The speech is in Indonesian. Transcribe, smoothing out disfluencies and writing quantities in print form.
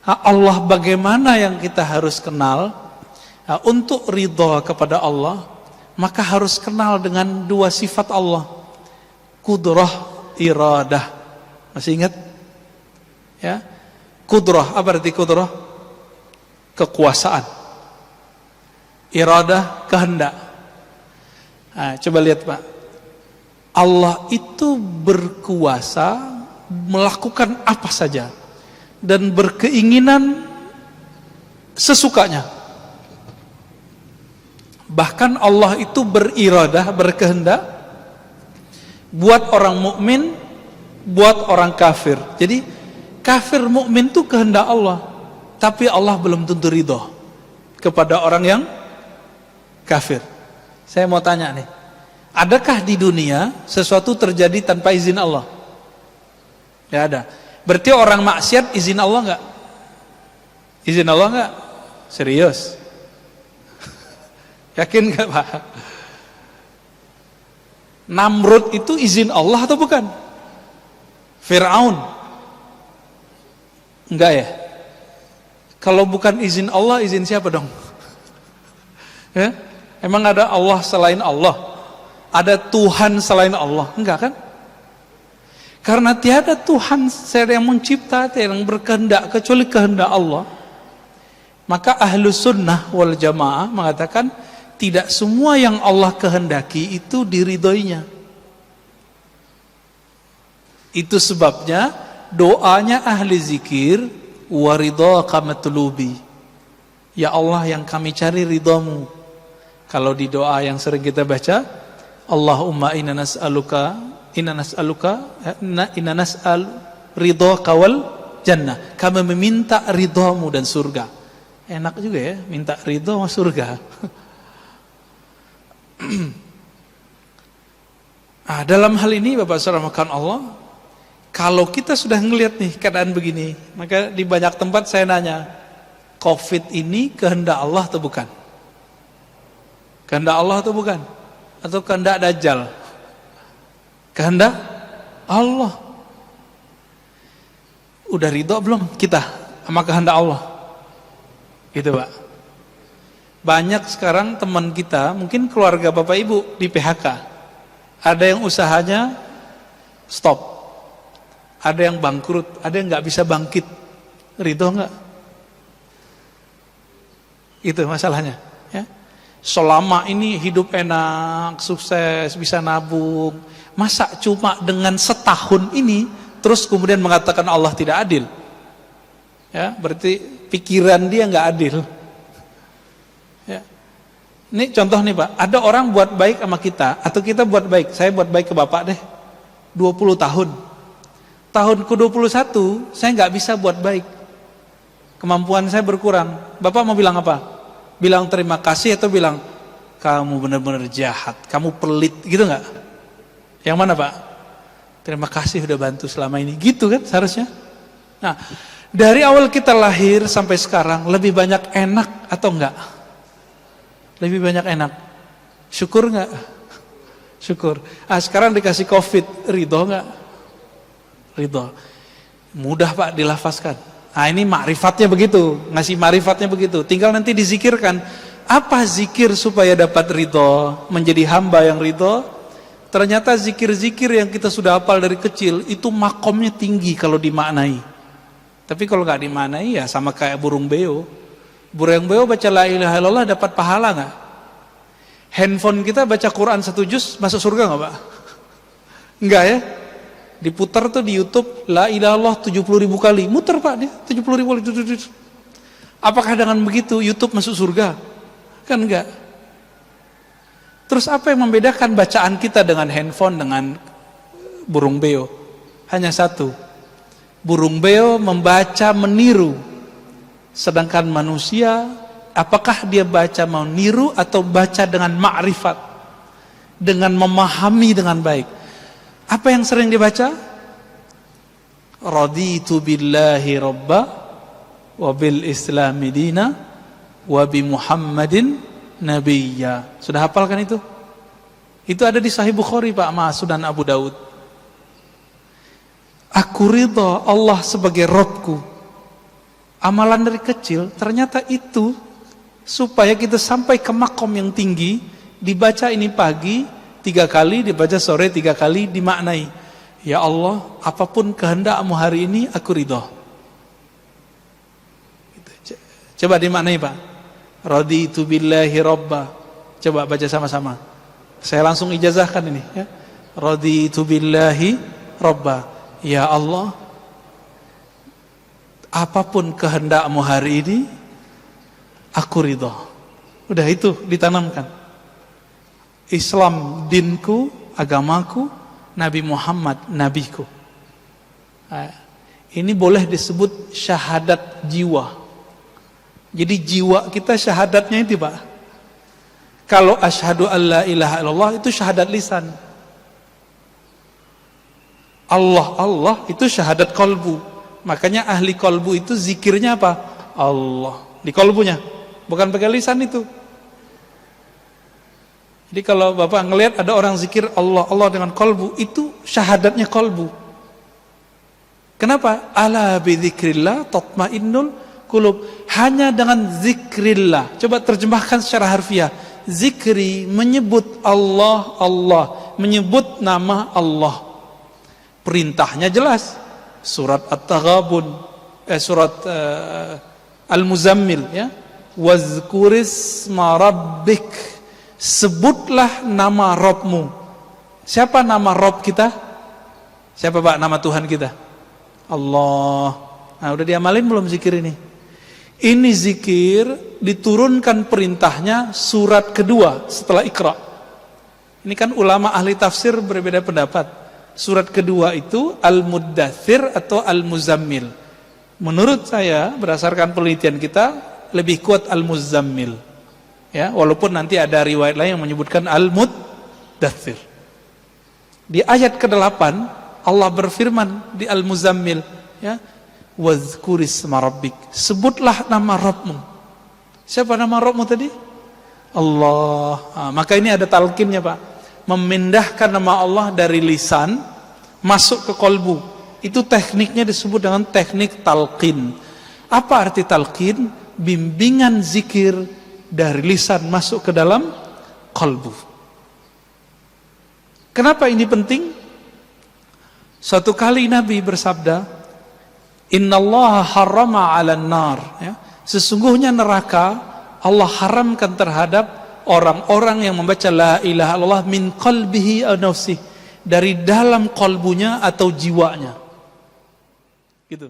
Allah bagaimana yang kita harus kenal? Untuk ridha kepada Allah, maka harus kenal dengan dua sifat Allah. Qudrah, iradah. Masih ingat? Ya. Qudrah, apa arti qudrah? Kekuasaan. Iradah, kehendak. Nah, coba lihat Pak. Allah itu berkuasa melakukan apa saja dan berkeinginan sesukanya. Bahkan Allah itu beriradah, berkehendak buat orang mukmin, buat orang kafir. Jadi kafir mukmin itu kehendak Allah, tapi Allah belum tentu ridho kepada orang yang kafir. Saya mau tanya nih, adakah di dunia sesuatu terjadi tanpa izin Allah? Tidak ada. Berarti orang maksiat izin Allah enggak? Izin Allah enggak? Serius? Yakin enggak Pak? Namrud itu izin Allah atau bukan? Fir'aun? Enggak ya? Kalau bukan izin Allah, izin siapa dong? Ya? Emang ada Allah selain Allah? Ada Tuhan selain Allah? Enggak kan? Karena tiada Tuhan yang mencipta, yang berkehendak kecuali kehendak Allah. Maka ahlu sunnah wal jamaah mengatakan tidak semua yang Allah kehendaki itu diridhoinya. Itu sebabnya doanya ahli zikir, waridhaka matlubi. Ya Allah, yang kami cari ridhamu. Kalau di doa yang sering kita baca, Allahumma inna nas'aluka ridhaka wal jannah. Kami meminta ridhamu dan surga. Enak juga ya, minta ridho sama surga. Dalam hal ini Bapak Saudara makan Allah, kalau kita sudah ngelihat nih keadaan begini, maka di banyak tempat saya nanya, COVID ini kehendak Allah atau bukan? Kehendak Allah atau bukan? Atau kehendak Dajjal? Kehendak Allah. Udah ridho belum kita sama kehendak Allah? Gitu Pak. Banyak sekarang teman kita, mungkin keluarga Bapak Ibu di PHK. Ada yang usahanya stop. Ada yang bangkrut, ada yang nggak bisa bangkit. Ridho nggak? Itu masalahnya. Ya. Selama ini hidup enak, sukses, bisa nabung. Masa cuma dengan setahun ini terus kemudian mengatakan Allah tidak adil? Ya, berarti pikiran dia nggak adil. Ya. Ini contoh nih Pak, ada orang buat baik sama kita atau kita buat baik. Saya buat baik ke Bapak deh 20 tahun. Tahun ke-21 saya nggak bisa buat baik. Kemampuan saya berkurang. Bapak mau bilang apa? Bilang terima kasih atau bilang kamu benar-benar jahat, kamu pelit, gitu nggak? Yang mana Pak? Terima kasih udah bantu selama ini, gitu kan seharusnya. Nah, dari awal kita lahir sampai sekarang lebih banyak enak atau enggak? Lebih banyak enak. Syukur enggak? Syukur. Sekarang dikasih COVID, ridho enggak? Ridho. Mudah Pak dilafazkan. Ini makrifatnya begitu, ngasih makrifatnya begitu. Tinggal nanti dizikirkan. Apa zikir supaya dapat ridho, menjadi hamba yang ridho? Ternyata zikir-zikir yang kita sudah hafal dari kecil itu makomnya tinggi kalau dimaknai. Tapi kalau nggak dimaknai ya sama kayak burung beo. Burung beo baca la ilaha illallah dapat pahala nggak? Handphone kita baca Quran 1 juz masuk surga nggak Pak? Enggak ya? Diputar tuh di YouTube la ilaha illallah 70.000 kali. Muter Pak dia 70.000 kali. Apakah dengan begitu YouTube masuk surga? Kan enggak. Terus apa yang membedakan bacaan kita dengan handphone dengan burung beo? Hanya satu. Burung beo membaca meniru. Sedangkan manusia, apakah dia baca meniru atau baca dengan ma'rifat? Dengan memahami dengan baik. Apa yang sering dibaca? Raditu billahi rabba wa bil islami dina wa bi Muhammadin nabiyya. Sudah hafal kan itu? Itu ada di Sahih Bukhari Pak, sama Sunan Abu Daud. Aku ridha Allah sebagai Rabbku. Amalan dari kecil, ternyata itu supaya kita sampai ke makom yang tinggi, dibaca ini pagi 3 kali, dibaca sore 3 kali, dimaknai. Ya Allah, apapun kehendak-Mu hari ini, aku ridho. Coba dimaknai Pak. Raditu billahi robba. Coba baca sama-sama. Saya langsung ijazahkan ini. Ya. Raditu billahi robba. Ya Allah, apapun kehendak-Mu hari ini, aku ridho. Udah itu ditanamkan. Islam dinku, agamaku, Nabi Muhammad nabiku. Ini boleh disebut syahadat jiwa. Jadi jiwa kita syahadatnya itu Pak. Kalau asyhadu alla ilaha illallah itu syahadat lisan. Allah itu syahadat kolbu. Makanya ahli kolbu itu zikirnya apa? Allah di kolbunya, bukan pakai lisan itu. Jadi kalau Bapak ngelihat ada orang zikir Allah dengan kolbu, itu syahadatnya kolbu. Kenapa? Ala bidzikrillah tatmainnul qulub. Hanya dengan zikrillah. Coba terjemahkan secara harfiah. Zikri menyebut Allah, menyebut nama Allah. Perintahnya jelas. Surat At-Taghabun, surat Al-Muzammil, ya. Wazkurisma rabbik. Sebutlah nama Rabbmu. Siapa nama Rabb kita? Siapa Pak nama Tuhan kita? Allah. Nah, udah diamalin belum zikir ini? Ini zikir diturunkan perintahnya surat kedua setelah Iqra. Ini kan ulama ahli tafsir berbeda pendapat. Surat kedua itu Al-Muddathir atau Al-Muzammil. Menurut saya berdasarkan penelitian kita lebih kuat Al-Muzammil. Ya, walaupun nanti ada riwayat lain yang menyebutkan Al-Muddathir. Di ayat ke-8 Allah berfirman di Al-Muzammil, ya, wazkurisma rabbik. Sebutlah nama Rabbmu. Siapa nama Rabbmu tadi? Allah. Nah, maka ini ada talqinnya Pak. Memindahkan nama Allah dari lisan masuk ke kolbu. Itu tekniknya disebut dengan teknik talqin. Apa arti talqin? Bimbingan zikir dari lisan masuk ke dalam kolbu. Kenapa ini penting? Suatu kali Nabi bersabda, Innallaha harrama 'alan nar, ya. Sesungguhnya neraka Allah haramkan terhadap orang-orang yang membaca la ilaha illallah min qalbihi aw nafsihi, dari dalam kolbunya atau jiwanya. Gitu.